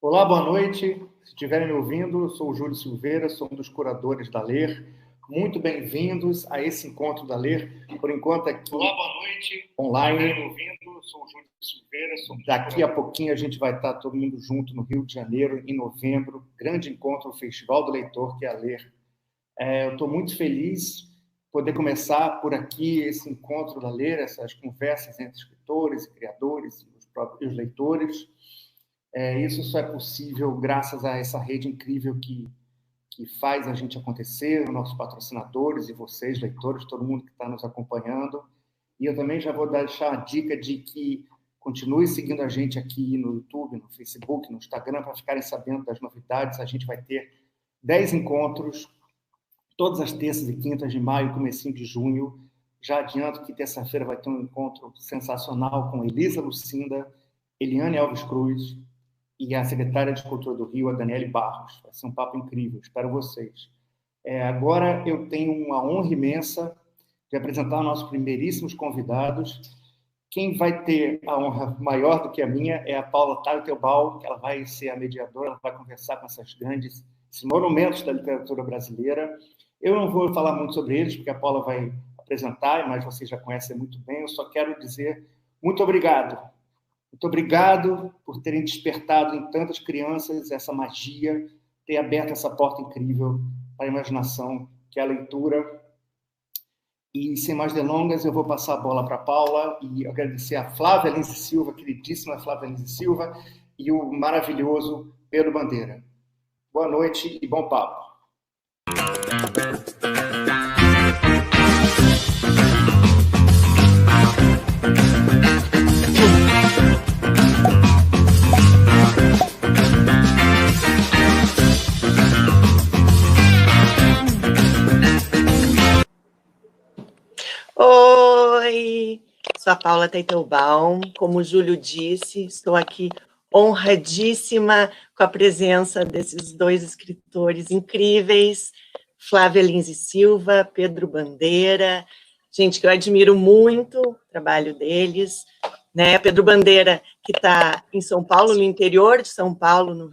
Olá, boa noite. Se estiverem me ouvindo, eu sou o Júlio Silveira, sou um dos curadores da Ler. Muito bem-vindos a esse encontro da Ler. Por enquanto aqui Olá, boa noite. Online. Me ouvindo, sou o Júlio Silveira. Daqui a pouquinho a gente vai estar todo mundo junto no Rio de Janeiro, em novembro. Grande encontro, o Festival do Leitor, que é a Ler. Eu estou muito feliz de poder começar por aqui esse encontro da Ler, essas conversas entre escritores, criadores e os próprios leitores. Isso só é possível graças a essa rede incrível que faz a gente acontecer, os nossos patrocinadores e vocês, leitores, todo mundo que está nos acompanhando. E eu também já vou deixar a dica de que continue seguindo a gente aqui no YouTube, no Facebook, no Instagram, para ficarem sabendo das novidades. A gente vai ter 10 encontros, todas as terças e quintas de maio, comecinho de junho. Já adianto que terça-feira vai ter um encontro sensacional com Elisa Lucinda, Eliane Alves Cruz, e a secretária de Cultura do Rio, a Daniele Barros. Vai ser um papo incrível, espero vocês. Agora eu tenho uma honra imensa de apresentar nossos primeiríssimos convidados. Quem vai ter a honra maior do que a minha é a Paula Teobal, que ela vai ser a mediadora, ela vai conversar com esses monumentos da literatura brasileira. Eu não vou falar muito sobre eles, porque a Paula vai apresentar, mas vocês já conhecem muito bem. Eu só quero dizer muito obrigado. Muito obrigado por terem despertado em tantas crianças essa magia, ter aberto essa porta incrível para a imaginação, que é a leitura. E, sem mais delongas, eu vou passar a bola para a Paula e agradecer a Flávia Lins Silva, queridíssima Flávia Lins Silva, e o maravilhoso Pedro Bandeira. Boa noite e bom papo. Oi, sou a Paula Teitelbaum. Como o Júlio disse, estou aqui honradíssima com a presença desses dois escritores incríveis, Flávia Lins Silva, Pedro Bandeira, gente que eu admiro muito o trabalho deles, né? Pedro Bandeira, que está em São Paulo, no interior de São Paulo, no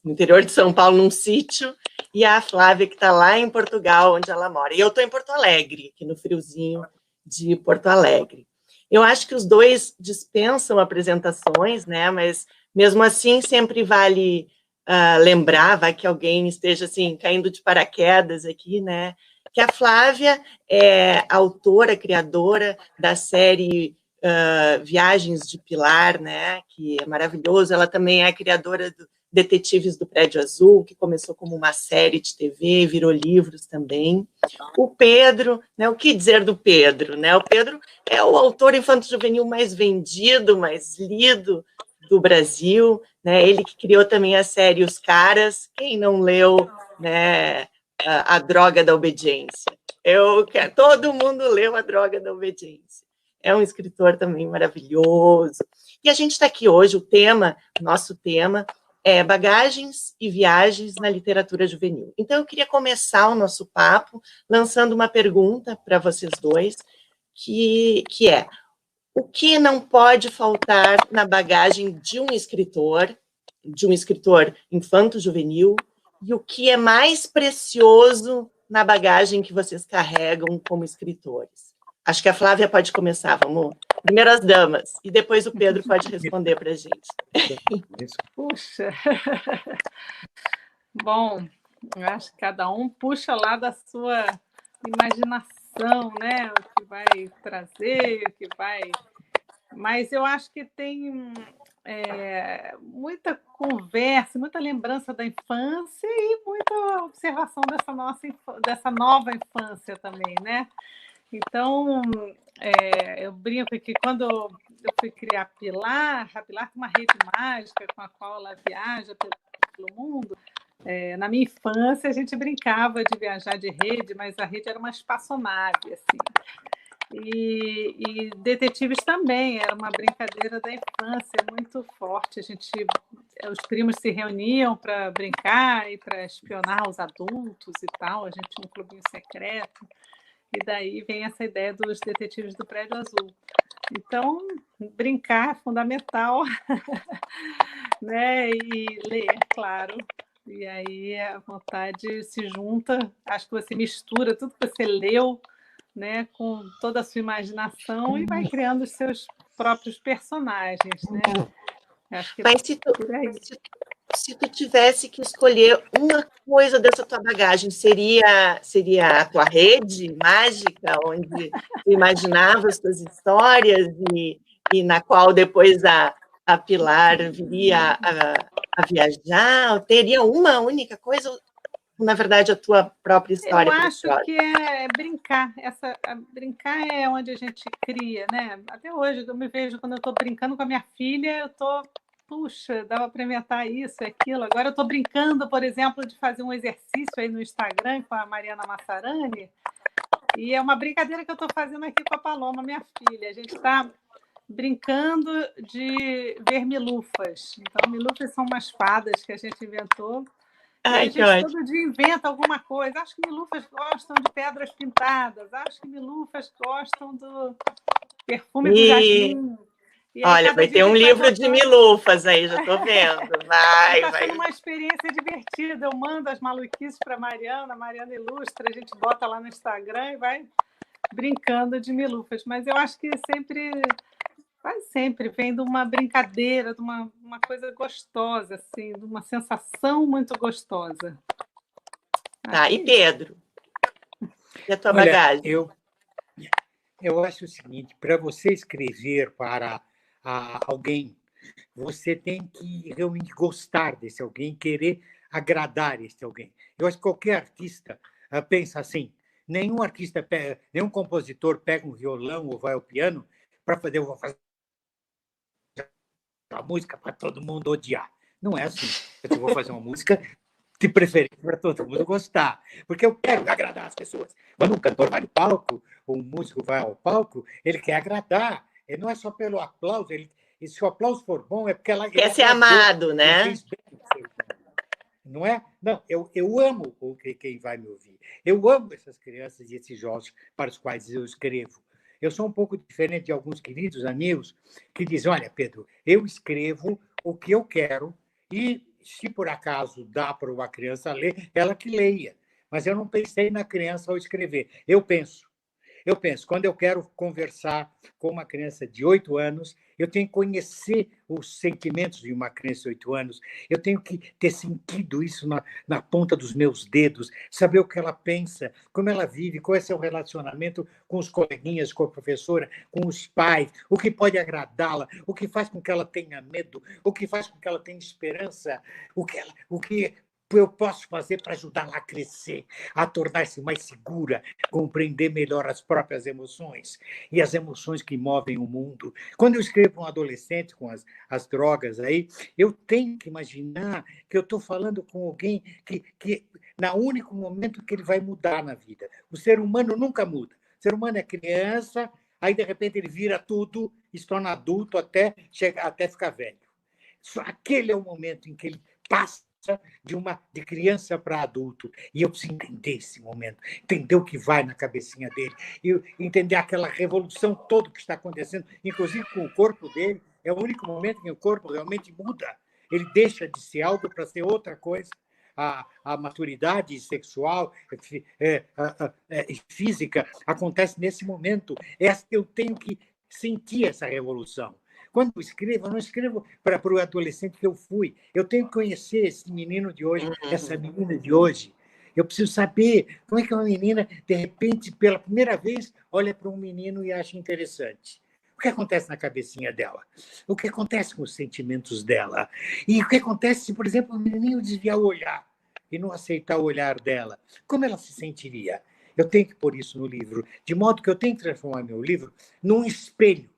interior de São Paulo, num sítio, e a Flávia, que está lá em Portugal, onde ela mora. E eu estou em Porto Alegre, aqui no friozinho de Porto Alegre. Eu acho que os dois dispensam apresentações, né? Mas, mesmo assim, sempre vale lembrar, vai que alguém esteja, assim, caindo de paraquedas aqui, né? Que a Flávia é autora, criadora da série Viagens de Pilar, né? Que é maravilhoso. Ela também é criadora do Detetives do Prédio Azul, que começou como uma série de TV, virou livros também. O Pedro, né, o que dizer do Pedro? Né? O Pedro é o autor infanto-juvenil mais vendido, mais lido do Brasil. Né? Ele que criou também a série Os Caras. Quem não leu, né, a Droga da Obediência? Todo mundo leu A Droga da Obediência. É um escritor também maravilhoso. E a gente está aqui hoje, nosso tema, bagagens e viagens na literatura juvenil. Então, eu queria começar o nosso papo lançando uma pergunta para vocês dois, que é: o que não pode faltar na bagagem de um escritor infanto-juvenil, e o que é mais precioso na bagagem que vocês carregam como escritores? Acho que a Flávia pode começar, vamos? Primeiro as damas, e depois o Pedro pode responder para a gente. Puxa! Bom, eu acho que cada um puxa lá da sua imaginação, né? O que vai trazer, o que vai... Mas eu acho que tem muita conversa, muita lembrança da infância e muita observação dessa nova infância também, né? Então, eu brinco que quando eu fui criar a Pilar tem uma rede mágica com a qual ela viaja pelo mundo. Na minha infância, a gente brincava de viajar de rede, mas a rede era uma espaçonave, assim. E Detetives também, era uma brincadeira da infância muito forte. Os primos se reuniam para brincar e para espionar os adultos e tal. A gente tinha um clubinho secreto. E daí vem essa ideia dos Detetives do Prédio Azul. Então, brincar é fundamental, né? E ler, claro. E aí a vontade se junta, acho que você mistura tudo que você leu, né, com toda a sua imaginação e vai criando os seus próprios personagens, né? Acho que é Mas por aí. se tu tivesse que escolher uma coisa dessa tua bagagem, seria a tua rede mágica, onde tu imaginava as tuas histórias e na qual depois a Pilar viria a viajar? Teria uma única coisa, ou, na verdade, a tua própria história Eu acho preciosa? que é brincar. Brincar é onde a gente cria, né? Até hoje, eu me vejo quando eu estou brincando com a minha filha, eu estou, puxa, dava para inventar isso, aquilo. Agora eu estou brincando, por exemplo, de fazer um exercício aí no Instagram com a Mariana Massarani, e é uma brincadeira que eu estou fazendo aqui com a Paloma, minha filha. A gente está brincando de ver milufas. Então, milufas são umas fadas que a gente inventou. E aí Ai, a que gente ótimo. todo dia inventa alguma coisa. Acho que milufas gostam de pedras pintadas. Acho que milufas gostam do perfume do E, jardim. E aí olha, cada vai dia ter a um gente vai livro de botando. milufas aí, já estou vendo. E Vai, está sendo vai. uma experiência divertida. Eu mando as maluquices para a Mariana ilustra, a gente bota lá no Instagram e vai brincando de milufas. Mas eu acho que quase sempre vem de uma brincadeira, de uma coisa gostosa, assim, de uma sensação muito gostosa. Tá, e Pedro? E a tua Olha, bagagem? eu acho o seguinte, para você escrever para alguém, você tem que realmente gostar desse alguém, querer agradar esse alguém. Eu acho que qualquer artista pensa assim, nenhum compositor pega um violão ou vai ao piano para fazer, eu vou fazer uma música para todo mundo odiar. Não é assim. Eu vou fazer uma música de preferência para todo mundo gostar, porque eu quero agradar as pessoas. Quando um cantor vai no palco, ou um músico vai ao palco, ele quer agradar. Ele não é só pelo aplauso, e se o aplauso for bom, é porque ele Quer ser agradou, amado, ele né? fez bem o seu trabalho. Não é? Não, eu amo quem vai me ouvir. Eu amo essas crianças e esses jovens para os quais eu escrevo. Eu sou um pouco diferente de alguns queridos amigos que dizem, olha, Pedro, eu escrevo o que eu quero e, se por acaso dá para uma criança ler, ela que leia. Mas eu não pensei na criança ao escrever. Eu penso, quando eu quero conversar com uma criança de 8 anos, eu tenho que conhecer os sentimentos de uma criança de 8 anos, eu tenho que ter sentido isso na ponta dos meus dedos, saber o que ela pensa, como ela vive, qual é seu relacionamento com os coleguinhas, com a professora, com os pais, o que pode agradá-la, o que faz com que ela tenha medo, o que faz com que ela tenha esperança, o que eu posso fazer para ajudá-la a crescer, a tornar-se mais segura, compreender melhor as próprias emoções e as emoções que movem o mundo. Quando eu escrevo um adolescente com as drogas aí, eu tenho que imaginar que eu estou falando com alguém que no único momento que ele vai mudar na vida. O ser humano nunca muda. O ser humano é criança, aí de repente ele vira tudo e se torna adulto até ficar velho. Só aquele é o momento em que ele passa de criança para adulto. E eu preciso entender esse momento, entender o que vai na cabecinha dele, e entender aquela revolução toda que está acontecendo, inclusive com o corpo dele. É o único momento em que o corpo realmente muda. Ele deixa de ser algo para ser outra coisa. A maturidade sexual, física, acontece nesse momento. Eu tenho que sentir essa revolução. Quando eu escrevo, eu não escrevo para o adolescente que eu fui. Eu tenho que conhecer esse menino de hoje, essa menina de hoje. Eu preciso saber como é que uma menina, de repente, pela primeira vez, olha para um menino e acha interessante. O que acontece na cabecinha dela? O que acontece com os sentimentos dela? E o que acontece se, por exemplo, o menininho desviar o olhar e não aceitar o olhar dela? Como ela se sentiria? Eu tenho que pôr isso no livro, de modo que eu tenho que transformar meu livro num espelho.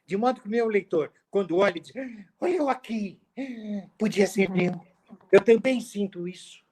De modo que o meu leitor, quando olha, diz, olha eu aqui, podia ser meu. Eu também sinto isso.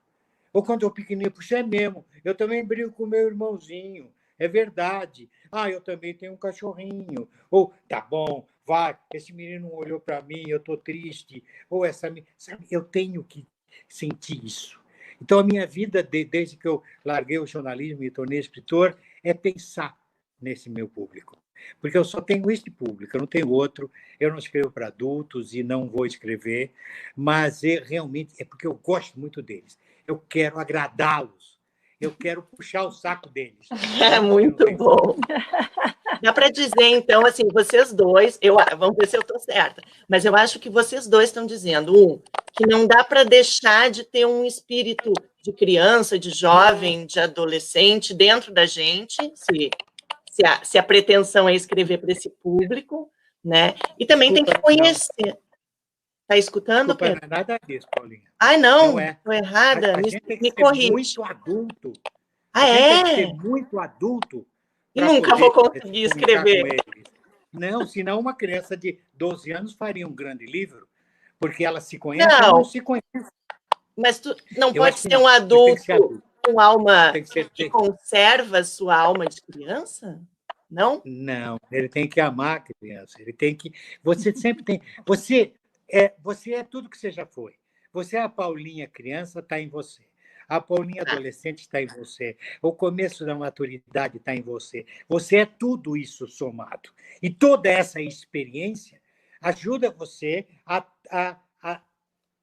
Ou quando eu pequenininho, puxa, é mesmo, eu também brigo com meu irmãozinho, é verdade. Eu também tenho um cachorrinho. Ou, tá bom, vai, esse menino não olhou para mim, eu estou triste. Ou sabe, eu tenho que sentir isso. Então, a minha vida, desde que eu larguei o jornalismo e me tornei escritor, é pensar nesse meu público. porque eu só tenho este público, eu não tenho outro, eu não escrevo para adultos e não vou escrever, mas realmente é porque eu gosto muito deles. Eu quero agradá-los, eu quero puxar o saco deles. É muito bom. Dá para dizer, então, assim, vocês dois, vamos ver se eu estou certa, mas eu acho que vocês dois estão dizendo, que não dá para deixar de ter um espírito de criança, de jovem, de adolescente dentro da gente, se a pretensão é escrever para esse público, né? E também tem que conhecer. Está escutando, Pedro? Pedro? Não é nada disso, Paulinha. Ai, não, é. estou errada. A gente tem que me ser corrige. muito adulto. Ah, Tem que é? ser muito adulto. E nunca vou conseguir escrever. Não, senão uma criança de 12 anos faria um grande livro, porque ela se conhece ou não se conhece. Mas tu não pode ser um adulto com alma que conserva sua alma de criança? Não? Não, ele tem que amar a criança. Ele tem que. Você sempre tem. Você é tudo que você já foi. Você é a Paulinha criança, está em você. A Paulinha adolescente está em você. O começo da maturidade está em você. Você é tudo isso somado. E toda essa experiência ajuda você a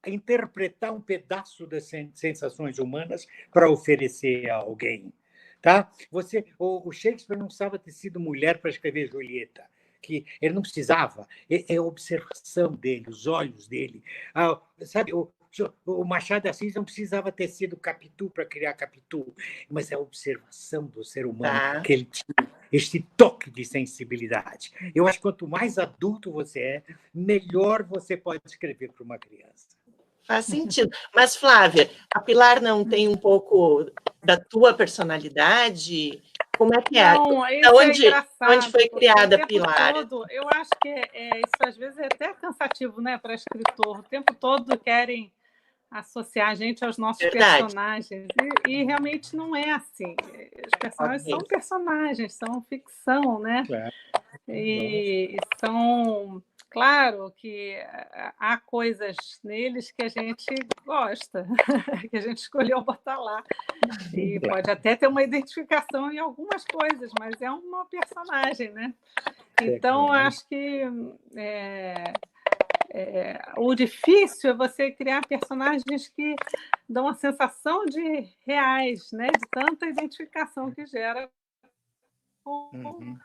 interpretar um pedaço das sensações humanas para oferecer a alguém. Tá? O Shakespeare não precisava ter sido mulher para escrever Julieta, que ele não precisava. É a observação dele, os olhos dele. Sabe, o Machado de Assis não precisava ter sido Capitu para criar Capitu, mas é a observação do ser humano que ele tinha este toque de sensibilidade. Eu acho que quanto mais adulto você é, melhor você pode escrever para uma criança. Faz sentido. Mas, Flávia, a Pilar não tem um pouco da tua personalidade? Como é que é? Não, onde foi criada a Pilar? Eu acho que isso às vezes é até cansativo, né, para escritor. O tempo todo querem associar a gente aos nossos personagens. E realmente não é assim. Os personagens são personagens, são ficção, né? Claro. E são... Claro que há coisas neles que a gente gosta, que a gente escolheu botar lá. E pode até ter uma identificação em algumas coisas, mas é uma personagem, né? Então, acho que o difícil é você criar personagens que dão a sensação de reais, né? De tanta identificação que gera com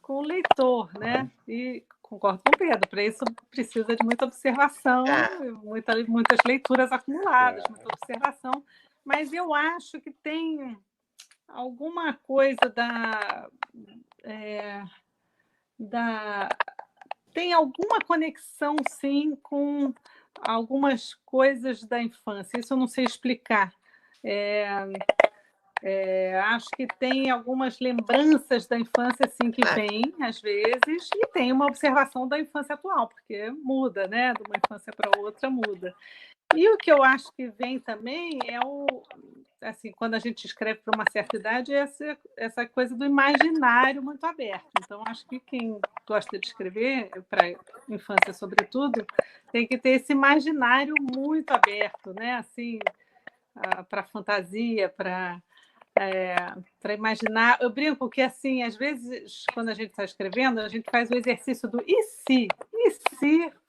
o leitor, né? E concordo com o Pedro, para isso precisa de muita observação, muitas leituras acumuladas, muita observação, mas eu acho que tem alguma coisa tem alguma conexão, sim, com algumas coisas da infância, isso eu não sei explicar. Acho que tem algumas lembranças da infância assim que vêm, às vezes, e tem uma observação da infância atual, porque muda, né? De uma infância para outra muda. E o que eu acho que vem também é assim, quando a gente escreve para uma certa idade, essa coisa do imaginário muito aberto. Então, acho que quem gosta de escrever, para infância sobretudo, tem que ter esse imaginário muito aberto, né? Assim, para fantasia, para imaginar. Eu brinco que, assim, às vezes, quando a gente está escrevendo, a gente faz o exercício do e se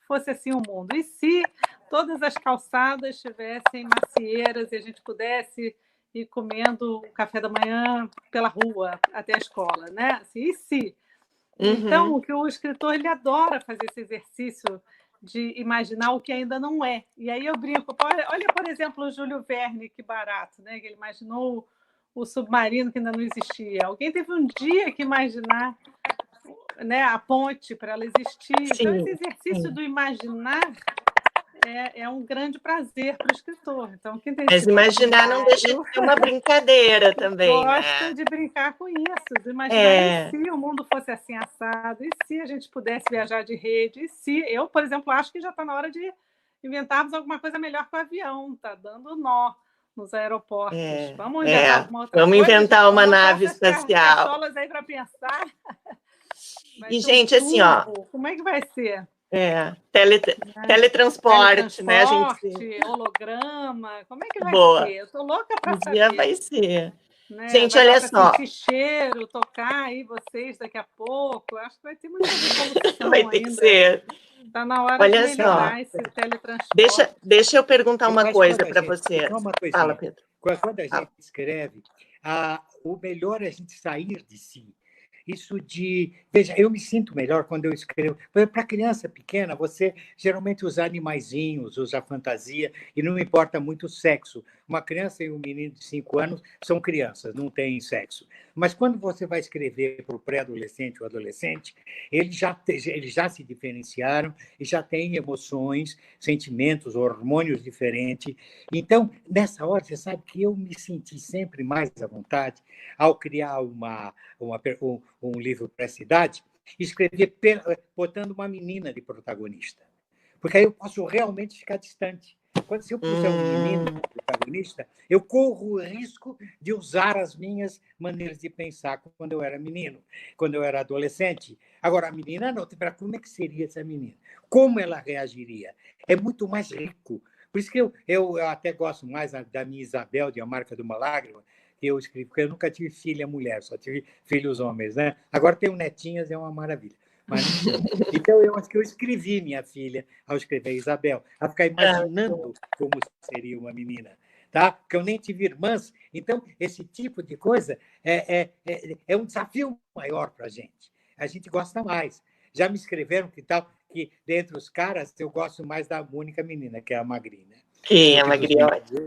fosse assim o mundo? E se todas as calçadas tivessem macieiras e a gente pudesse ir comendo o café da manhã pela rua até a escola, né? Assim, e se? Então, o que o escritor ele adora fazer esse exercício de imaginar o que ainda não é. E aí eu brinco, olha, por exemplo, o Júlio Verne, que barato, né? Que ele imaginou o submarino que ainda não existia. Alguém teve um dia que imaginar, né, a ponte para ela existir. Sim, então, esse exercício do imaginar é um grande prazer para o escritor. Então, quem tem Mas imaginar não deixa de ser uma brincadeira também. Gosta de brincar com isso, de imaginar e se o mundo fosse assim assado, e se a gente pudesse viajar de rede, e se eu, por exemplo, acho que já está na hora de inventarmos alguma coisa melhor com o avião, está dando nó nos aeroportos. Vamos inventar alguma outra coisa. Inventar uma nave espacial. Pessoas aí para pensar. E, gente, assim, ó. Como é que vai ser? Teletransporte, né? A gente... holograma, como é que vai ser? Eu tô louca para saber. Um dia vai ser. né? Gente, Vai dar olha para só. sentir cheiro, tocar aí vocês daqui a pouco. Acho que vai ter muita evolução Vai ter que ainda. ser. Está na hora de Olha só. melhorar esse teletransporte. Deixa eu perguntar uma Mas coisa quando a para gente... você. Só uma Fala, coisinha. Pedro. Quando a Fala. gente escreve, o melhor é a gente sair de si. Isso de... Veja, eu me sinto melhor quando eu escrevo. Para criança pequena, você geralmente usa animaizinhos, usa fantasia, e não importa muito o sexo. Uma criança e um menino de 5 anos são crianças, não têm sexo. Mas quando você vai escrever para o pré-adolescente ou adolescente, eles já se diferenciaram e já têm emoções, sentimentos, hormônios diferentes. Então, nessa hora, você sabe que eu me senti sempre mais à vontade ao criar um livro para essa idade, escrever botando uma menina de protagonista. Porque aí eu posso realmente ficar distante. Se eu puser um menino como protagonista, eu corro o risco de usar as minhas maneiras de pensar quando eu era menino, quando eu era adolescente. Agora, a menina não. Como é que seria essa menina? Como ela reagiria? É muito mais rico. Por isso que eu até gosto mais da minha Isabel, de A Marca de uma Lágrima, que eu escrevi, porque eu nunca tive filha mulher, só tive filhos homens, né? Agora tenho netinhas, é uma maravilha. Mas, então, eu acho que eu escrevi minha filha ao escrever Isabel, a ficar imaginando como seria uma menina. Tá? Porque eu nem tive irmãs, então esse tipo de coisa é um desafio maior para a gente. A gente gosta mais. Já me escreveram que dentre os caras eu gosto mais da única menina, que é a Magri, né? Sim, a Magri é ótima.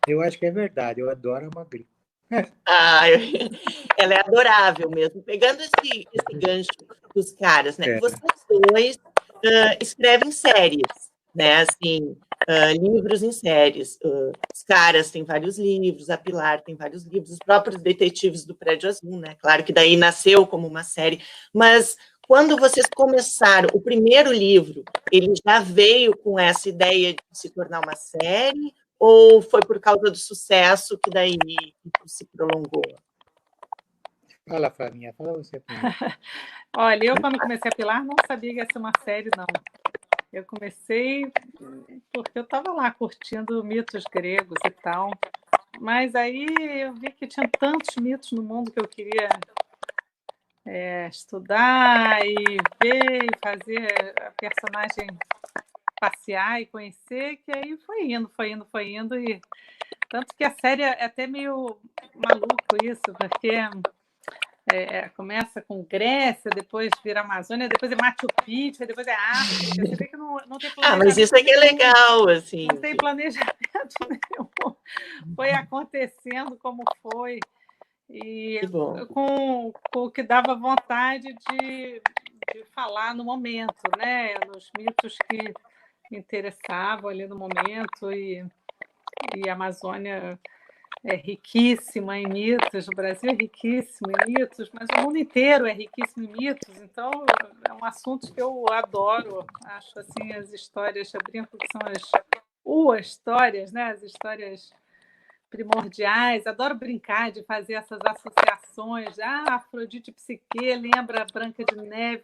Eu acho que é verdade, eu adoro a Magri. Ela é adorável mesmo. Pegando esse gancho dos caras, né? Vocês dois escrevem séries, né? Assim, livros em séries. Os caras têm vários livros, a Pilar tem vários livros, os próprios Detetives do Prédio Azul, né? Claro que daí nasceu como uma série, mas quando vocês começaram, o primeiro livro, ele já veio com essa ideia de se tornar uma série? Ou foi por causa do sucesso que daí se prolongou? Fala, Flavinha, fala você primeiro. Olha, eu quando comecei a Pilar não sabia que ia ser uma série, não. Eu comecei porque eu estava lá curtindo mitos gregos e tal, mas aí eu vi que tinha tantos mitos no mundo que eu queria estudar e ver e fazer a personagem passear e conhecer, que aí foi indo, e tanto que a série é até meio maluco isso, porque começa com Grécia, depois vira Amazônia, depois é Machu Picchu, depois é África. Você vê que não tem planejamento. Mas isso aqui é legal, assim. Não tem planejamento nenhum. Foi acontecendo como foi. E com o que dava vontade de falar no momento, né? Nos mitos que me interessavam ali no momento. E a Amazônia é riquíssima em mitos, o Brasil é riquíssimo em mitos, mas o mundo inteiro é riquíssimo em mitos, então é um assunto que eu adoro. Acho assim, as histórias, eu brinco que são as histórias, né? As histórias primordiais. Adoro brincar de fazer essas associações. Afrodite e Psique, lembra a Branca de Neve.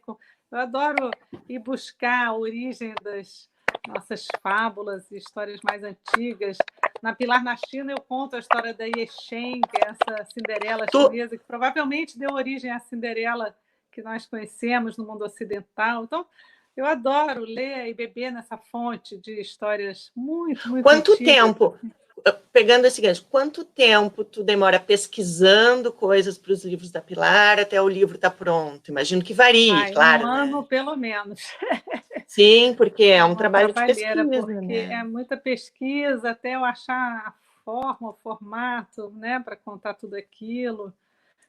Eu adoro ir buscar a origem das nossas fábulas e histórias mais antigas. Na Pilar na China, eu conto a história da Yexen, que é essa Cinderela chinesa, que provavelmente deu origem à Cinderela que nós conhecemos no mundo ocidental. Então, eu adoro ler e beber nessa fonte de histórias muito, muito Quanto antigas. tempo, pegando esse gancho, quanto tempo tu demora pesquisando coisas para os livros da Pilar até o livro estar pronto? Imagino que varie, claro. Um ano, né? pelo menos. Sim, porque é um trabalho de pesquisa. Porque né? é muita pesquisa até eu achar a forma, o formato, né, para contar tudo aquilo.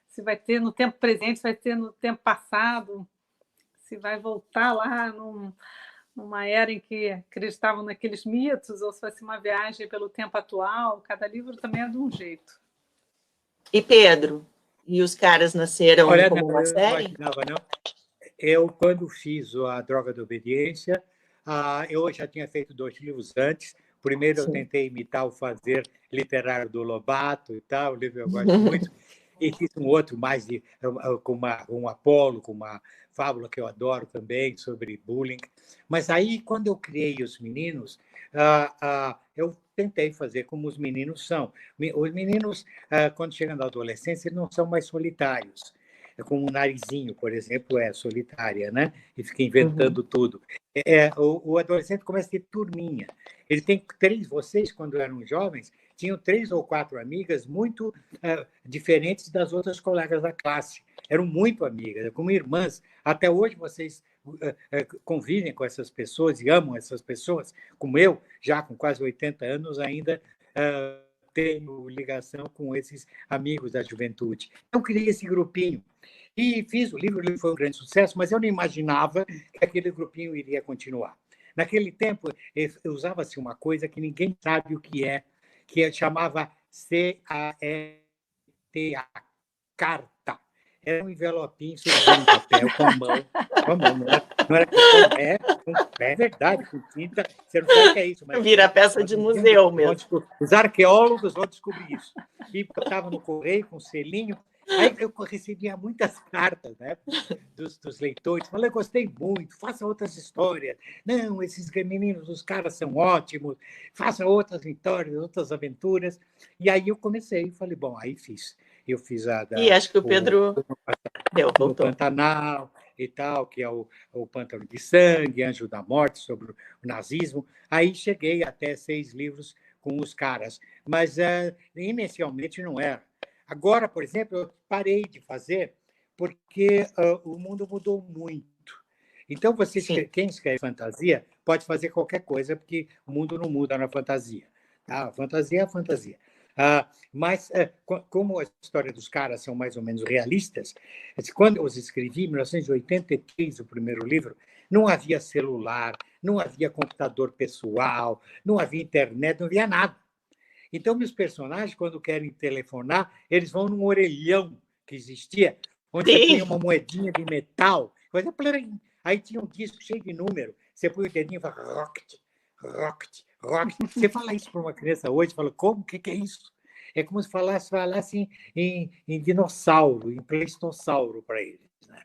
Se vai ter no tempo presente, se vai ter no tempo passado, se vai voltar lá numa era em que acreditavam naqueles mitos, ou se vai ser uma viagem pelo tempo atual. Cada livro também é de um jeito. E Pedro? E os caras nasceram como uma série? Não. Eu, quando fiz a Droga da Obediência, eu já tinha feito 2 livros antes. Primeiro, eu tentei imitar o fazer literário do Lobato e tal, o livro eu gosto muito. E fiz um outro mais com um Apolo, com uma fábula que eu adoro também, sobre bullying. Mas aí, quando eu criei Os Meninos, eu tentei fazer como os meninos são. Os meninos, quando chegam na adolescência, eles não são mais solitários. É como o Narizinho, por exemplo, é solitária, né? E fica inventando tudo. O adolescente começa a ter turminha. Ele tem 3, vocês, quando eram jovens, tinham 3 ou 4 amigas muito diferentes das outras colegas da classe. Eram muito amigas, como irmãs. Até hoje vocês convivem com essas pessoas e amam essas pessoas, como eu, já com quase 80 anos, ainda tenho ligação com esses amigos da juventude. Eu criei esse grupinho e fiz o livro foi um grande sucesso, mas eu não imaginava que aquele grupinho iria continuar. Naquele tempo, usava-se uma coisa que ninguém sabe o que chamava CARTA, carta. Era um envelopinho surgindo no papel com a mão. Não era é verdade, com tinta. Você não sabe o que é isso. Mas vira peça de museu mesmo. Os arqueólogos vão descobrir isso. E estava no correio com selinho. Aí eu recebia muitas cartas, né, dos leitores, falando, eu gostei muito, façam outras histórias. Não, esses meninos, os caras são ótimos, façam outras histórias, outras aventuras. E aí eu comecei, falei, bom, aí fiz. Eu fiz e acho que o Pedro no Pantanal e tal, que é o Pântano de Sangue, Anjo da Morte, sobre o nazismo. Aí cheguei até 6 livros com os caras, mas inicialmente não era. Agora, por exemplo, eu parei de fazer porque o mundo mudou muito. Então, quem escreve fantasia pode fazer qualquer coisa, porque o mundo não muda na fantasia. Tá? A fantasia é a fantasia. Mas, como a história dos caras são mais ou menos realistas, quando eu os escrevi, em 1983, o primeiro livro, não havia celular, não havia computador pessoal, não havia internet, não havia nada. Então, meus personagens, quando querem telefonar, eles vão num orelhão que existia, onde você tinha uma moedinha de metal, aí tinha um disco cheio de número, você põe o dedinho e fala rocket, rocket, rocket. Você fala isso para uma criança hoje, fala, como? O que é isso? É como se falasse em dinossauro, em pleistossauro para eles. Né?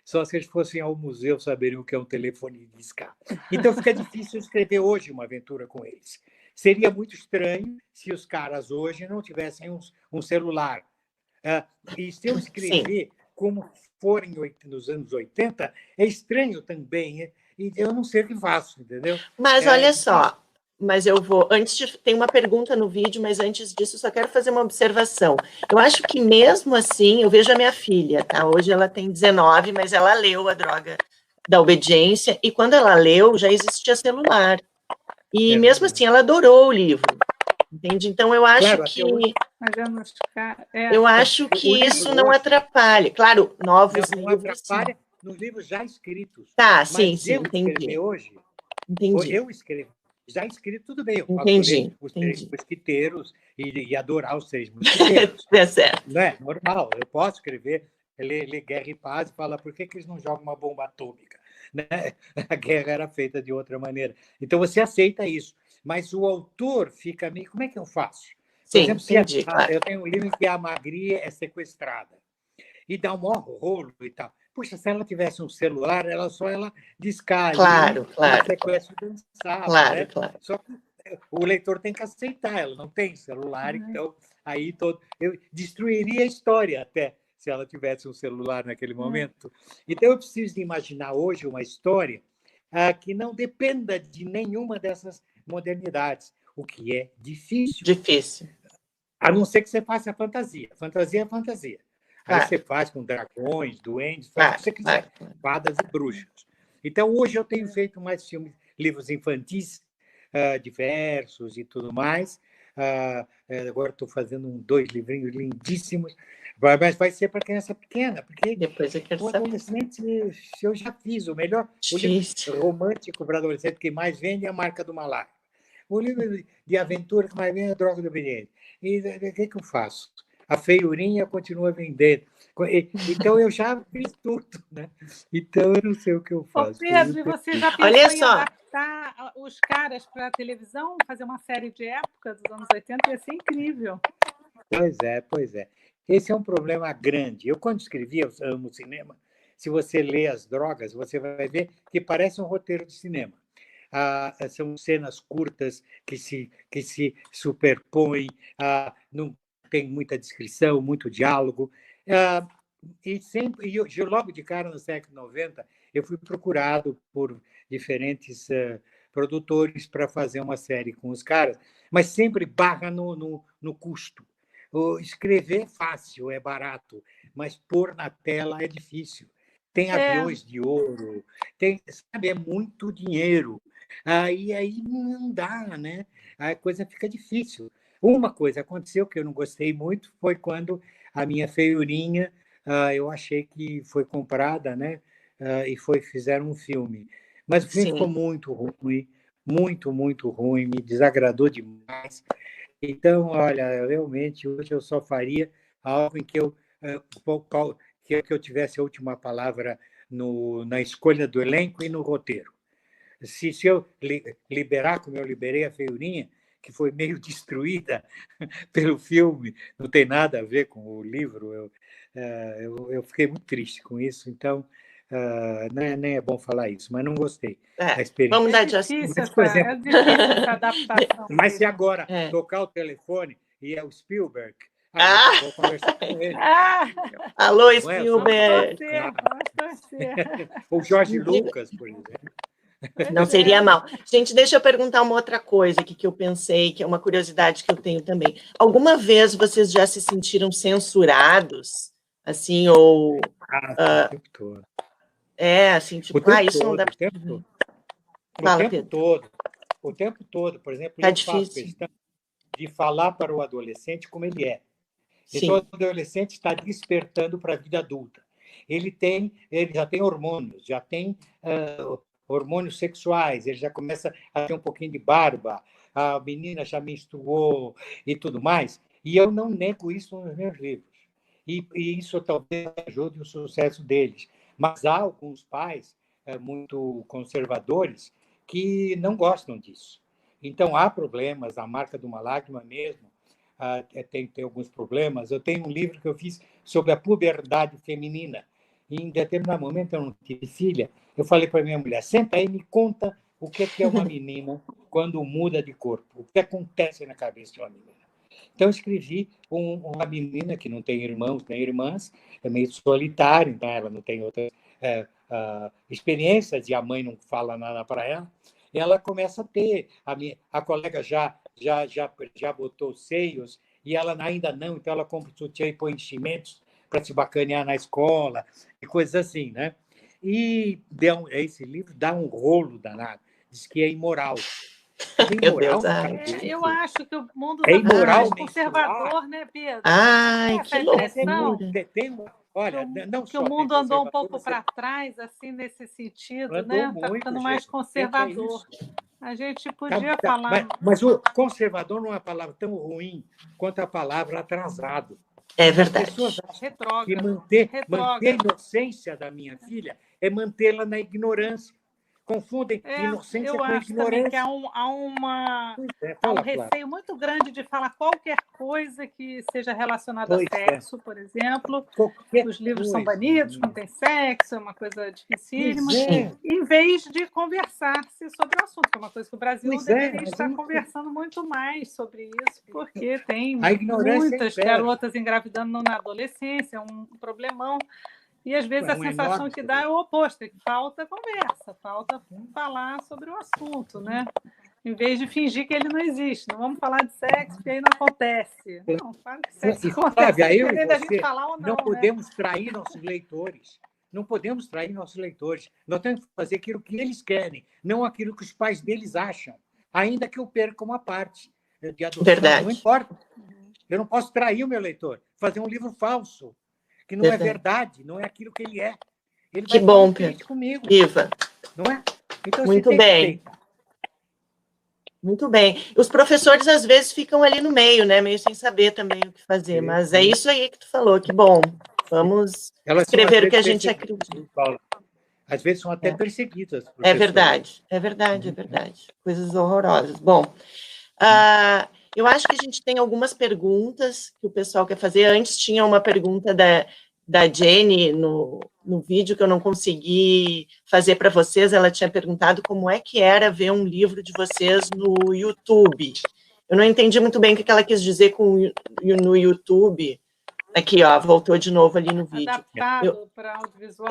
Só se eles fossem ao museu saberiam o que é um telefone de discado. Então, fica difícil escrever hoje uma aventura com eles. Seria muito estranho se os caras hoje não tivessem um celular. E se eu escrever como forem nos anos 80, é estranho também. E eu não sei o que faço, entendeu? Mas olha só, eu vou... Tem uma pergunta no vídeo, mas antes disso eu só quero fazer uma observação. Eu acho que mesmo assim, eu vejo a minha filha, tá? Hoje ela tem 19, mas ela leu A Droga da Obediência, e quando ela leu, já existia celular. E mesmo assim, ela adorou o livro, entende? Então, eu acho eu acho que isso não atrapalha. Claro, novos não livros... atrapalha nos livros já escritos. Tá, sim, entendi. Hoje, eu escrevo, já escrito, tudo bem. Eu entendi. Os 3 mosquiteiros e adorar os 3 mosquiteiros. É certo. Não é normal, eu posso escrever, ler Guerra e Paz e falar por que eles não jogam uma bomba atômica. Né? A guerra era feita de outra maneira. Então, você aceita isso. Mas o autor fica meio... Como é que eu faço? Por exemplo, entendi, eu tenho um livro em que a Magria é sequestrada. E dá um maior rolo e tal. Puxa, se ela tivesse um celular, ela descarga. Claro. Sequestro dançava. Claro, né? claro. Só que o leitor tem que aceitar. Ela não tem celular, então aí eu destruiria a história até se ela tivesse um celular naquele momento. Então, eu preciso de imaginar hoje uma história que não dependa de nenhuma dessas modernidades, o que é difícil. Difícil. A não ser que você faça a fantasia. Fantasia é fantasia. Aí você faz com dragões, duendes, faz o que você quiser, fadas e bruxas. Então, hoje eu tenho feito mais livros infantis, diversos e tudo mais. Agora estou fazendo 2 livrinhos lindíssimos, mas vai ser para criança pequena, porque depois eu quero o adolescente, eu já fiz o melhor. O livro romântico para adolescente que mais vende é A Marca do Malário. O livro de aventura que mais vende é A Droga do Obediência. E o que eu faço? A feiurinha continua vendendo. Então, eu já fiz tudo, né? Então, eu não sei o que eu faço. Pedro, você já pensou em adaptar os caras para a televisão, fazer uma série de época dos anos 80? Ia ser incrível. Pois é. Esse é um problema grande. Eu, quando escrevi, eu amo cinema, se você lê As Drogas, você vai ver que parece um roteiro de cinema. são cenas curtas que se superpõem, não tem muita descrição, muito diálogo. E logo de cara, no século 90, eu fui procurado por diferentes produtores para fazer uma série com os caras, mas sempre barra no custo. Escrever é fácil, é barato, mas pôr na tela é difícil. Tem aviões de ouro, sabe, é muito dinheiro. E aí não dá, né? A coisa fica difícil. Uma coisa aconteceu que eu não gostei muito foi quando a minha feiurinha, eu achei que foi comprada, né? E fizeram um filme. Mas o filme ficou muito ruim, muito, muito ruim, me desagradou demais. Então, olha, realmente, hoje eu só faria algo em que eu tivesse a última palavra na escolha do elenco e no roteiro. Se eu liberar, como eu liberei a feiurinha, que foi meio destruída pelo filme, não tem nada a ver com o livro, eu fiquei muito triste com isso, então nem é bom falar isso, mas não gostei da experiência. Vamos dar de difícil essa adaptação. Mas se agora tocar o telefone e é o Spielberg, eu vou conversar com ele. Alô, Spielberg! Vamos torcer. O Jorge Lucas, por exemplo. Não seria mal. Gente, deixa eu perguntar uma outra coisa aqui que eu pensei, que é uma curiosidade que eu tenho também. Alguma vez vocês já se sentiram censurados? Assim, ou... o tempo todo. Assim, tipo, isso não dá para... O tempo todo. Por exemplo, tá eu faço difícil. questão de falar para o adolescente como ele é. Sim. Então, o adolescente está despertando para a vida adulta. Ele já tem hormônios, já tem... hormônios sexuais, ele já começa a ter um pouquinho de barba, a menina já menstruou e tudo mais, e eu não nego isso nos meus livros. E isso talvez ajude o sucesso deles. Mas há alguns pais muito conservadores que não gostam disso. Então, há problemas, a Marca de uma Lágrima mesmo tem alguns problemas. Eu tenho um livro que eu fiz sobre a puberdade feminina. E, em determinado momento, eu não tive filha, eu falei para minha mulher, senta aí e me conta o que é uma menina quando muda de corpo, o que acontece na cabeça de uma menina. Então, eu escrevi uma menina que não tem irmãos nem irmãs, é meio solitária, então ela não tem outras experiências e a mãe não fala nada para ela. Ela começa a ter, a colega já botou seios e ela ainda não, então ela compra sutiã e põe enchimentos para se bacanear na escola e coisas assim, né? E esse livro dá um rolo danado, diz que é imoral. Meu Deus, eu acho que o mundo é imoral, mais conservador, né, Pedro? Que loucura. Olha, não que o mundo andou um pouco para trás, assim, nesse sentido, né? Está ficando mais conservador. A gente podia falar... Mas o conservador não é uma palavra tão ruim quanto a palavra atrasado. É verdade. As pessoas acham que manter a inocência da minha filha é mantê-la na ignorância. Confundem inocência com ignorância. Eu acho também que há um receio muito grande de falar qualquer coisa que seja relacionada a sexo, por exemplo. Os livros são banidos, não tem sexo, é uma coisa dificílima. Em vez de conversar-se sobre o assunto, que é uma coisa que o Brasil deveria estar conversando muito mais sobre isso, porque tem muitas garotas engravidando na adolescência, é um problemão. E, às vezes, a sensação que dá é o oposto, é que falta conversa, falta falar sobre o assunto, né? Em vez de fingir que ele não existe. Não vamos falar de sexo, porque aí não acontece. Não, fala que sexo acontece. Não podemos trair nossos leitores. Não podemos trair nossos leitores. Nós temos que fazer aquilo que eles querem, não aquilo que os pais deles acham. Ainda que eu perca uma parte de adoção. Verdade. Não importa. Eu não posso trair o meu leitor, fazer um livro falso. Que não é verdade, não é aquilo que ele é. Ele que vai bom, Pedro. Comigo. Viva. Não é? Então, muito bem. Muito bem. Os professores, às vezes, ficam ali no meio, né? Meio sem saber também o que fazer. Mas é isso aí que tu falou, que bom. Vamos escrever o que a gente acredita. Às vezes são até perseguidas. É verdade. Coisas horrorosas. Bom, eu acho que a gente tem algumas perguntas que o pessoal quer fazer. Antes tinha uma pergunta da Jenny no vídeo que eu não consegui fazer para vocês. Ela tinha perguntado como é que era ver um livro de vocês no YouTube. Eu não entendi muito bem o que ela quis dizer com no YouTube. Aqui, ó, voltou de novo ali no vídeo. Adaptado para audiovisual.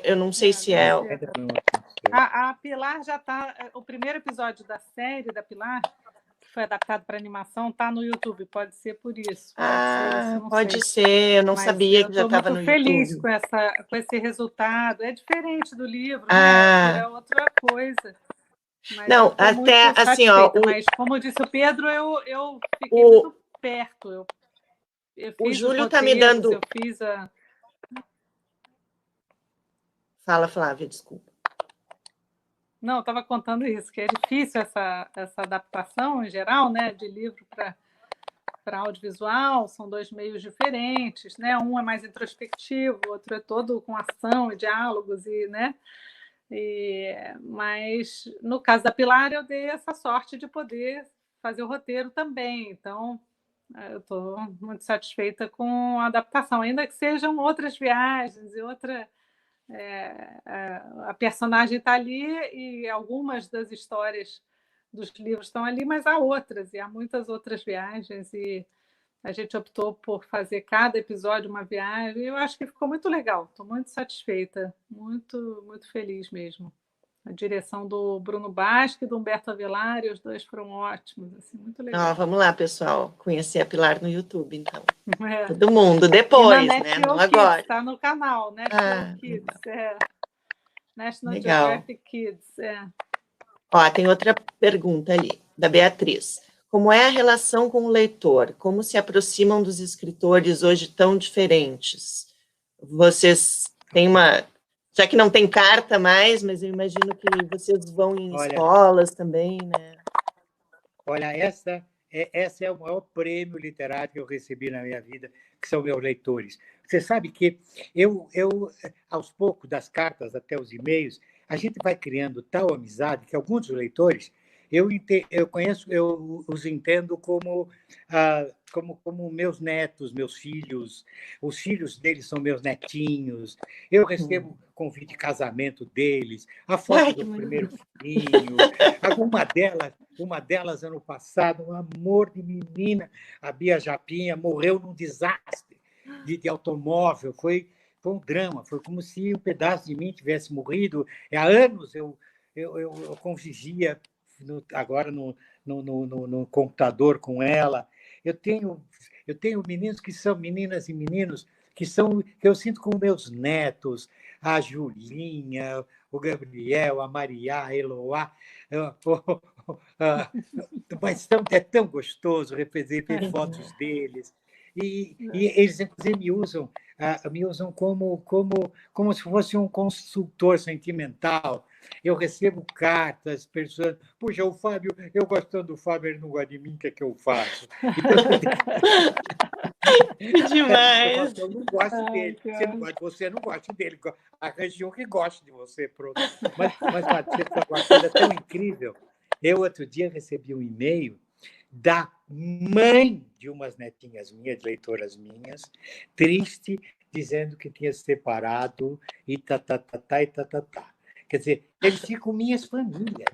Eu não sei se é... A Pilar já está... O primeiro episódio da série da Pilar, que foi adaptado para animação, está no YouTube. Pode ser por isso. Pode ser. Eu não sabia que já estava no YouTube. Eu estou muito feliz com esse resultado. É diferente do livro, né? É outra coisa. Mas não, até assim, ó... Mas, como disse o Pedro, eu fiquei muito perto. O Júlio está me dando... Eu fiz a... Fala, Flávia, desculpa. Não, eu estava contando isso, que é difícil essa adaptação, em geral, né, de livro para audiovisual. São dois meios diferentes, né? Um é mais introspectivo, o outro é todo com ação e diálogos, né? Mas, no caso da Pilar, eu dei essa sorte de poder fazer o roteiro também. Então, eu estou muito satisfeita com a adaptação, ainda que sejam outras viagens e outra... a personagem está ali e algumas das histórias dos livros estão ali, mas há outras, e há muitas outras viagens, e a gente optou por fazer cada episódio uma viagem, e eu acho que ficou muito legal, estou muito satisfeita, muito, muito feliz mesmo. A direção do Bruno Basque e do Humberto Avelar, os dois foram ótimos, assim, muito legal. Vamos lá, pessoal, conhecer a Pilar no YouTube, então. Todo mundo, depois, né? Não agora. Está no canal, National Kids, National Legal. Geographic Kids. Ó, tem outra pergunta ali, da Beatriz. Como é a relação com o leitor? Como se aproximam dos escritores hoje tão diferentes? Vocês têm uma... Já que não tem carta mais, mas eu imagino que vocês vão em escolas também, né? Olha, essa é o maior prêmio literário que eu recebi na minha vida, que são meus leitores. Você sabe que eu aos poucos, das cartas até os e-mails, a gente vai criando tal amizade que alguns leitores eu os entendo como meus netos, meus filhos. Os filhos deles são meus netinhos. Eu recebo convite de casamento deles, a foto do primeiro filhinho. Uma delas, ano passado, um amor de menina, a Bia Japinha, morreu num desastre de automóvel. Foi um drama, foi como se um pedaço de mim tivesse morrido. Há anos eu convivia agora no computador com ela. Eu tenho meninos que são meninas e meninos que eu sinto como meus netos, a Julinha, o Gabriel, a Maria, a Eloá. Mas é tão gostoso ver fotos deles. E eles, inclusive, me usam como se fosse um consultor sentimental. Eu recebo cartas, pessoas... Puxa, o Fábio, eu gostando do Fábio, ele não gosta de mim, o que é que eu faço? Que demais! Eu não gosto dele. Você não gosta dele. A região que gosta de você, pronto. Mas Patrícia, uma coisa tão incrível. Eu, outro dia, recebi um e-mail da mãe de umas netinhas minhas, de leitoras minhas, triste, dizendo que tinha se separado e tá. Quer dizer, eles ficam minha família.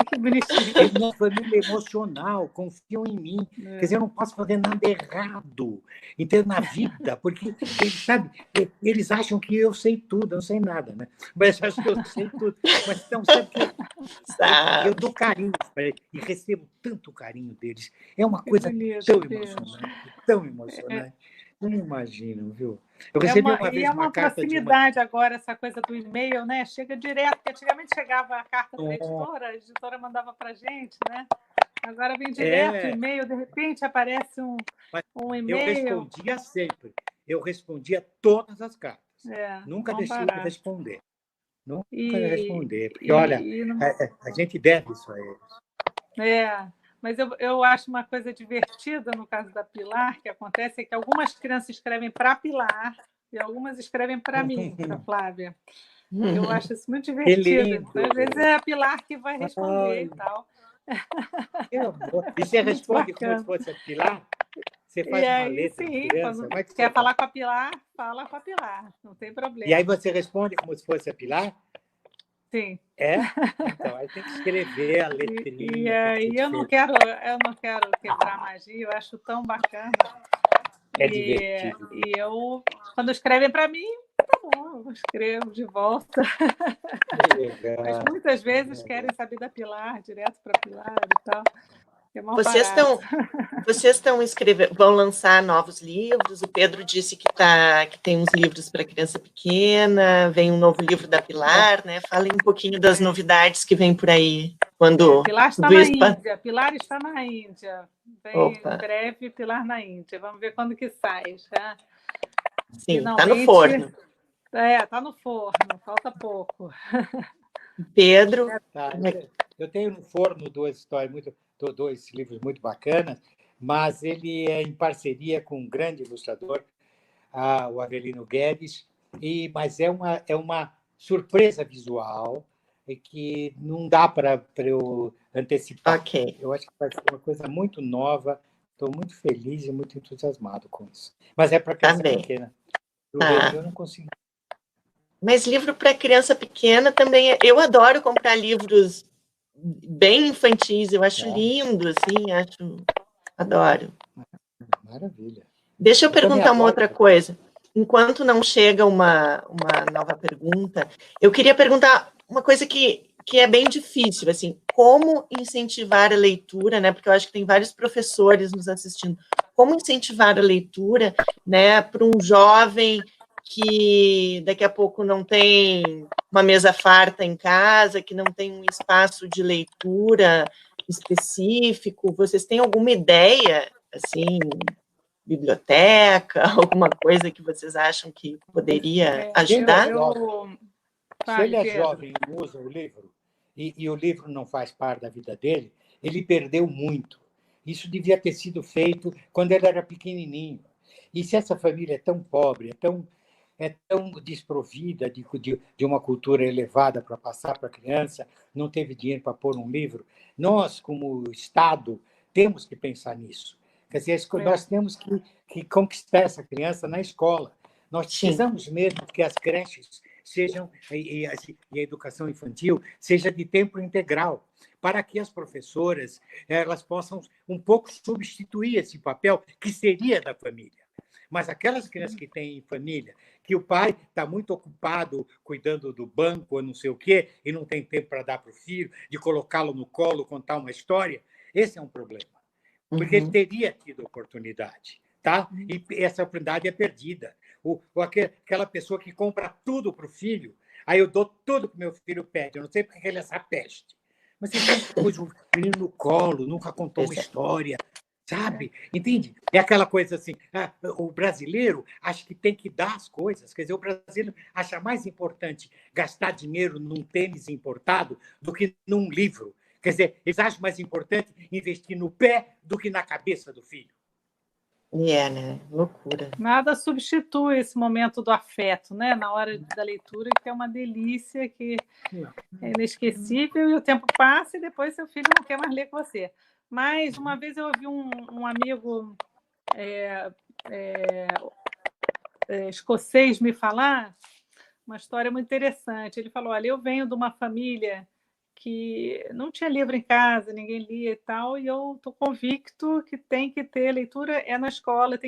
Que bonitinho. É minha família emocional, confiam em mim. Quer dizer, eu não posso fazer nada errado na vida, porque eles acham que eu sei tudo, eu não sei nada, né? Mas acho que eu sei tudo. Mas então, sabe que eu dou carinho para eles e recebo tanto carinho deles. É uma coisa tão emocionante. Não imagino, viu? Eu recebi uma vez uma carta proximidade agora, essa coisa do e-mail, né? Chega direto, porque antigamente chegava a carta para a editora mandava para a gente, né? Agora vem direto o e-mail, de repente aparece um e-mail. Eu respondia sempre. Eu respondia todas as cartas. Nunca deixei de responder. Porque, olha, a gente deve isso a eles. Mas eu acho uma coisa divertida no caso da Pilar, que acontece é que algumas crianças escrevem para a Pilar e algumas escrevem para mim, para a Flávia. Eu acho isso muito divertido. Então, às vezes é a Pilar que vai responder e tal. E você responde como se fosse a Pilar? Você faz E uma aí, letra de sim, criança, quando como é que você quer fala? falar com a Pilar, fala com a Pilar, não tem E problema. aí você responde como se fosse a Pilar? Sim. É? Então, aí tem que escrever a E letrinha, tem que ser aí diferente. eu não quero quebrar a magia, eu acho tão bacana. É E divertido. eu, quando escrevem para mim, tá bom, eu escrevo de volta. Mas Legal. muitas vezes querem saber da Pilar, direto para Pilar e tal. É mal Vocês barato. estão escrevendo, vão lançar novos livros? O Pedro disse que tem uns livros para criança pequena, vem um novo livro da Pilar, né? Falem um pouquinho das novidades que vem por aí. Quando Pilar está tudo na isso... Índia. Pilar está na Índia. Vem Opa. em breve Pilar na Índia. Vamos ver quando que sai. Já. Sim, está no Finalmente, forno. está no forno, falta pouco. Pedro, Tá, eu tenho no forno dois livros muito bacanas, mas ele é em parceria com um grande ilustrador, o Avelino Guedes, mas é uma surpresa visual e que não dá para eu antecipar. ok. Eu acho que vai ser uma coisa muito nova. Estou muito feliz e muito entusiasmado com isso. Mas é para criança bem. pequena. Tá. Eu não consigo. Mas livro para criança pequena também. Eu adoro comprar livros bem infantis, eu acho lindo, assim, adoro. Maravilha. Deixa eu Eu também perguntar uma adoro. outra coisa. Enquanto não chega uma nova pergunta, eu queria perguntar uma coisa que é bem difícil, assim, como incentivar a leitura, né? Porque eu acho que tem vários professores nos assistindo. Como incentivar a leitura, né, para um jovem que daqui a pouco não tem uma mesa farta em casa, que não tem um espaço de leitura específico? Vocês têm alguma ideia, assim, biblioteca, alguma coisa que vocês acham que poderia ajudar? Se ele é jovem e não usa o livro, e o livro não faz parte da vida dele, ele perdeu muito. Isso devia ter sido feito quando ele era pequenininho. E se essa família é tão pobre, é tão desprovida de uma cultura elevada para passar para a criança, não teve dinheiro para pôr um livro, nós, como Estado, temos que pensar nisso. Quer dizer, nós temos que conquistar essa criança na escola. Nós precisamos mesmo que as creches sejam, e a educação infantil seja de tempo integral, para que as professoras elas possam um pouco substituir esse papel que seria da família. Mas aquelas crianças que têm família, que o pai está muito ocupado cuidando do banco ou não sei o quê, e não tem tempo para dar para o filho, de colocá-lo no colo, contar uma história, esse é um problema. Porque ele teria tido oportunidade, tá? E essa oportunidade é perdida. Aquela pessoa que compra tudo para o filho, aí eu dou tudo que meu filho pede, eu não sei porque ele é essa peste. Mas você sempre pôs o menino no colo, nunca contou uma história, sabe? Entende? É aquela coisa assim, o brasileiro acha que tem que dar as coisas. Quer dizer, o brasileiro acha mais importante gastar dinheiro num tênis importado do que num livro. Quer dizer, eles acham mais importante investir no pé do que na cabeça do filho. Né? Loucura. Nada substitui esse momento do afeto, né? Na hora da leitura, que é uma delícia, que é inesquecível, e o tempo passa e depois seu filho não quer mais ler com você. Mas uma vez eu ouvi um amigo escocês me falar uma história muito interessante. Ele falou: olha, eu venho de uma família que não tinha livro em casa, ninguém lia e tal, e eu estou convicto que tem que ter leitura na escola,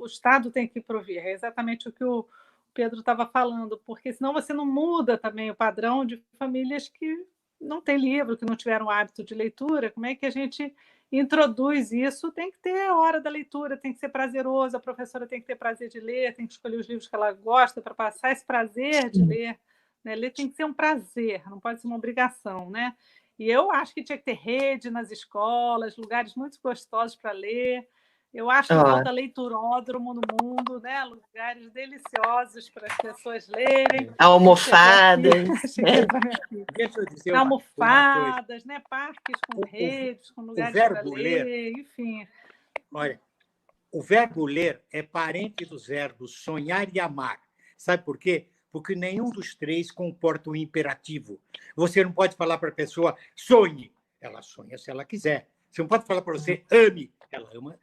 o Estado tem que prover. É exatamente o que o Pedro estava falando, porque senão você não muda também o padrão de famílias que não têm livro, que não tiveram hábito de leitura. Como é que a gente introduz isso? Tem que ter a hora da leitura, tem que ser prazeroso, a professora tem que ter prazer de ler, tem que escolher os livros que ela gosta para passar esse prazer de ler. Ler tem que ser um prazer, não pode ser uma obrigação, né? E eu acho que tinha que ter rede nas escolas, lugares muito gostosos para ler. Eu acho que falta leituródromo no mundo, né? Lugares deliciosos para as pessoas lerem. Almofadas. Deixa eu dizer almofadas, né? Parques com redes, com lugares para ler, enfim. Olha, o verbo ler é parente dos verbos sonhar e amar. Sabe por quê? Porque nenhum dos três comporta o imperativo. Você não pode falar para a pessoa sonhe. Ela sonha se ela quiser. Você não pode falar para você ame. Ela ama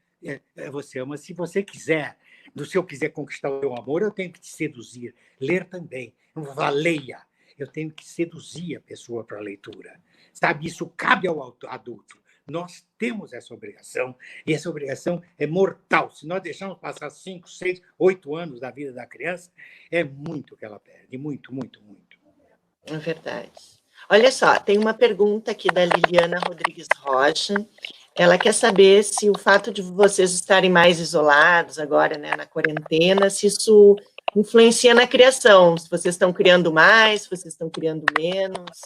você ama se você quiser. Se eu quiser conquistar o meu amor, eu tenho que te seduzir. Ler também. Não vou falar leia. Eu tenho que seduzir a pessoa para a leitura. Sabe, isso cabe ao adulto. Nós temos essa obrigação, e essa obrigação é mortal. Se nós deixarmos passar 5, 6, 8 anos da vida da criança, é muito que ela perde. Muito, muito, muito. É verdade. Olha só, tem uma pergunta aqui da Liliana Rodrigues Rocha. Ela quer saber se o fato de vocês estarem mais isolados agora, né, na quarentena, se isso influencia na criação, se vocês estão criando mais, se vocês estão criando menos.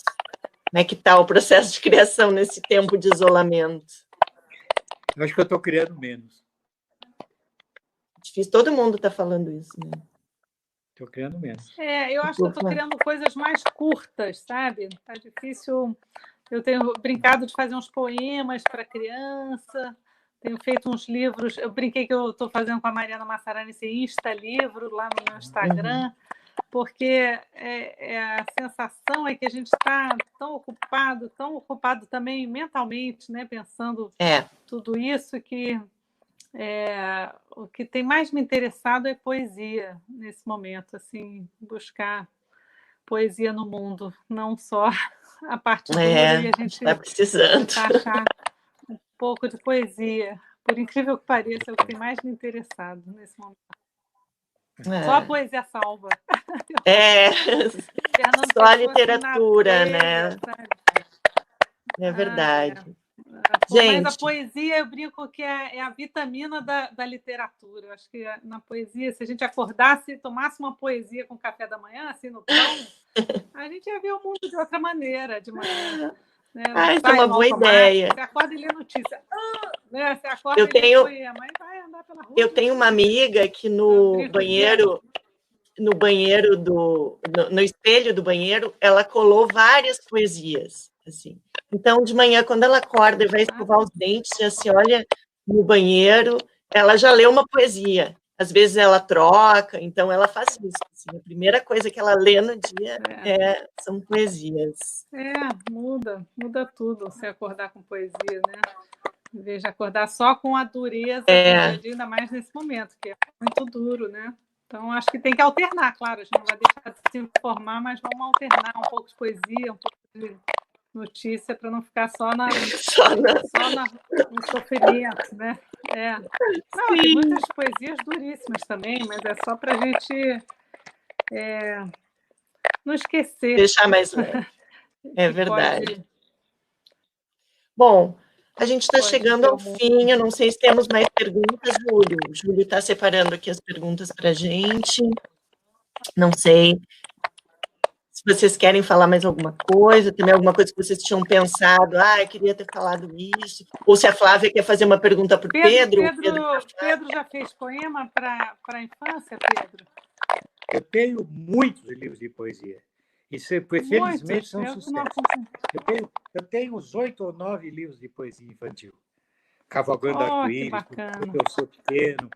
Como é que está o processo de criação nesse tempo de isolamento? Eu acho que eu estou criando menos. Difícil, todo mundo está falando isso, né? Estou criando menos. Eu acho que eu estou criando coisas mais curtas, sabe? Está difícil. Eu tenho brincado de fazer uns poemas para criança, tenho feito uns livros. Eu brinquei que eu estou fazendo com a Mariana Massarani esse Insta-livro lá no meu Instagram, porque a sensação é que a gente está tão ocupado também mentalmente, né? Pensando tudo isso, que o que tem mais me interessado é poesia nesse momento, assim, buscar poesia no mundo, não só a parte dura, e a gente está precisando achar um pouco de poesia. Por incrível que pareça, é o que tem mais me interessado nesse momento. Só a poesia salva. Só a literatura, né? Sabe? É verdade. Gente, mas a poesia, eu brinco que é a vitamina da literatura. Eu acho que na poesia, se a gente acordasse e tomasse uma poesia com café da manhã, assim, no pão, a gente ia ver o mundo de outra maneira, de manhã. Né? Isso é uma boa ideia. Você acorda e lê notícia. Né? Você acorda e lê poema, e vai andar pela rua. Eu tenho uma amiga que no espelho do banheiro, ela colou várias poesias, assim. Então, de manhã, quando ela acorda e vai escovar os dentes, já se olha no banheiro, ela já leu uma poesia. Às vezes ela troca, então ela faz isso. Assim, a primeira coisa que ela lê no dia são poesias. Muda tudo se acordar com poesia, né? Em vez de acordar só com a dureza do dia a dia, ainda mais nesse momento, que é muito duro, né? Então, acho que tem que alternar, claro, a gente não vai deixar de se informar, mas vamos alternar um pouco de poesia, um pouco de notícia, para não ficar só no sofrimento, né? Não, tem muitas poesias duríssimas também, mas é só para a gente não esquecer. Deixar mais leve. É verdade. Bom, a gente está chegando ao fim, eu não sei se temos mais perguntas, Júlio. O Júlio está separando aqui as perguntas para a gente. Não sei se vocês querem falar mais alguma coisa, também alguma coisa que vocês tinham pensado, eu queria ter falado isso, ou se a Flávia quer fazer uma pergunta para o Pedro. Pedro já fez poema para a infância, Pedro? Eu tenho muitos livros de poesia. E, felizmente, são sucessos. Eu tenho uns 8 ou 9 livros de poesia infantil. Cavalgando arco-íris, porque eu sou pequeno,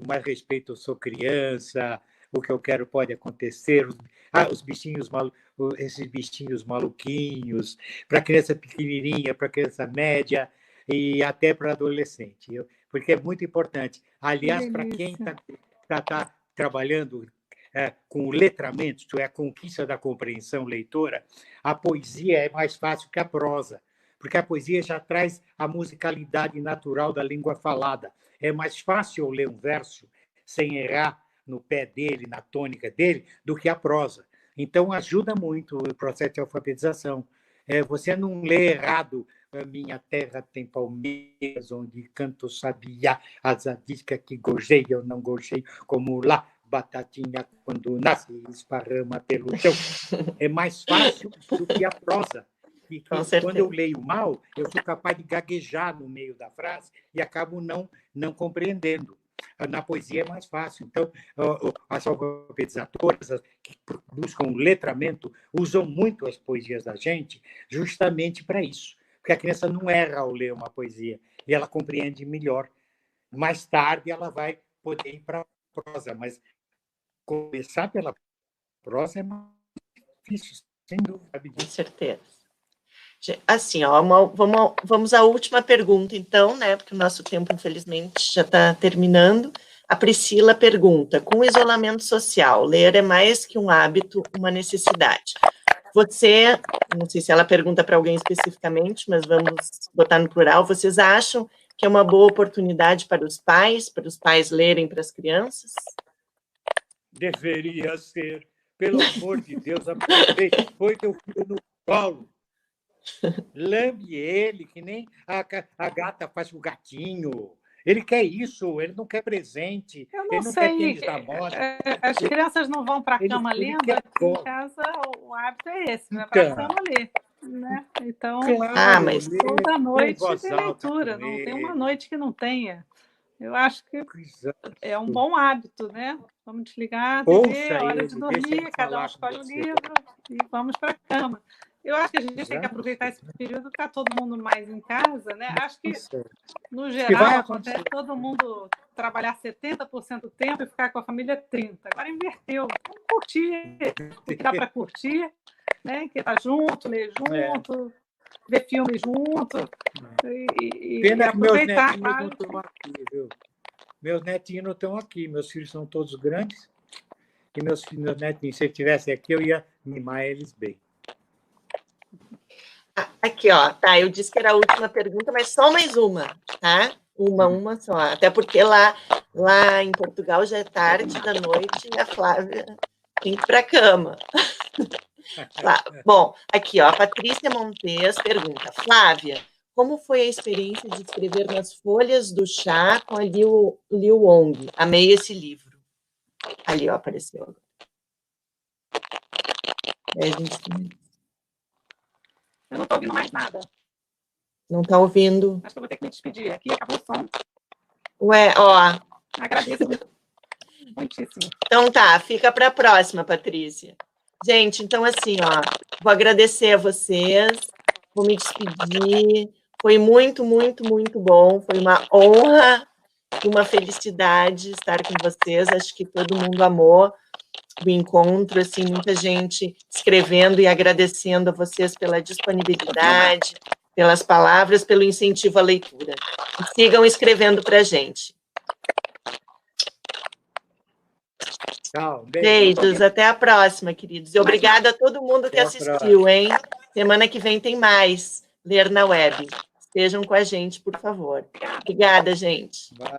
mais respeito, eu sou criança, o que eu quero pode acontecer, os bichinhos esses bichinhos maluquinhos, para criança pequenininha, para criança média e até para adolescente, porque é muito importante. Aliás, para quem está trabalhando com o letramento, isto é, a conquista da compreensão leitora, a poesia é mais fácil que a prosa, porque a poesia já traz a musicalidade natural da língua falada. É mais fácil eu ler um verso sem errar no pé dele, na tônica dele, do que a prosa. Então, ajuda muito o processo de alfabetização. Você não lê errado Minha terra tem palmeiras, onde canto sabiá, as adiscas que gorjei, eu não gorjei, como lá, batatinha, quando nasce, esparrama pelo chão. É mais fácil do que a prosa. E quando eu leio mal, eu sou capaz de gaguejar no meio da frase e acabo não compreendendo. Na poesia é mais fácil. Então, as alfabetizadoras que buscam letramento usam muito as poesias da gente justamente para isso. Porque a criança não erra ao ler uma poesia e ela compreende melhor. Mais tarde, ela vai poder ir para a prosa, mas começar pela prosa é mais difícil, sem dúvida. Com certeza. Assim, ó, vamos à última pergunta, então, né? Porque o nosso tempo, infelizmente, já está terminando. A Priscila pergunta: com o isolamento social, ler é mais que um hábito, uma necessidade. Você, não sei se ela pergunta para alguém especificamente, mas vamos botar no plural, vocês acham que é uma boa oportunidade para os pais lerem para as crianças? Deveria ser. Pelo amor de Deus, aproveite, põe teu filho no colo. Lambe ele, que nem a gata faz com o gatinho. Ele quer isso, ele não quer presente, Eu não ele não sei, quer tênis da moda. as crianças não vão para a cama ele lendo, quer aqui em bola. casa o hábito é esse, vai para a cama ler. Né? Então, Claro, mas toda em noite voz tem alta leitura, com não tem uma ele. noite que não tenha. Eu acho que Exato. é um bom hábito, né? Vamos desligar a Ouça TV, é hora de ele, deixa dormir, ele cada um falar com escolhe o você. livro e vamos para a cama. Eu acho que a gente tem que Exato. aproveitar esse período para todo mundo mais em casa, né? Acho que, no vai geral, acontecer. acontece todo mundo trabalhar 70% do tempo e ficar com a família 30%. Agora inverteu. Vamos curtir o que dá para curtir, né? Que tá junto, ler junto, ver filme junto e Pena que meus aproveitar. netinhos não estão aqui, viu? Meus netinhos não estão aqui, meus filhos são todos grandes, e meus netinhos, se eu estivesse aqui, eu ia mimar eles bem. Aqui, ó, tá, eu disse que era a última pergunta, mas só mais uma, tá? Uma só, até porque lá em Portugal já é tarde da noite e a Flávia tem que ir para a cama. Bom, aqui, ó, a Patrícia Montes pergunta: Flávia, como foi a experiência de escrever nas folhas do chá com a Liu Wong? Amei esse livro. Ali, ó, apareceu. Eu não estou ouvindo mais nada. Não está ouvindo? Acho que eu vou ter que me despedir. Aqui acabou o som. Ué, ó. Agradeço muitíssimo. Então tá, fica para a próxima, Patrícia. Gente, então assim, ó, vou agradecer a vocês, vou me despedir. Foi muito, muito, muito bom. Foi uma honra e uma felicidade estar com vocês. Acho que todo mundo amou o encontro, assim, muita gente escrevendo e agradecendo a vocês pela disponibilidade, pelas palavras, pelo incentivo à leitura. E sigam escrevendo para a gente. Tchau, beijos, até a próxima, queridos. E obrigada a todo mundo que assistiu, hein? Semana que vem tem mais Ler na Web. Estejam com a gente, por favor. Obrigada, gente. Bye.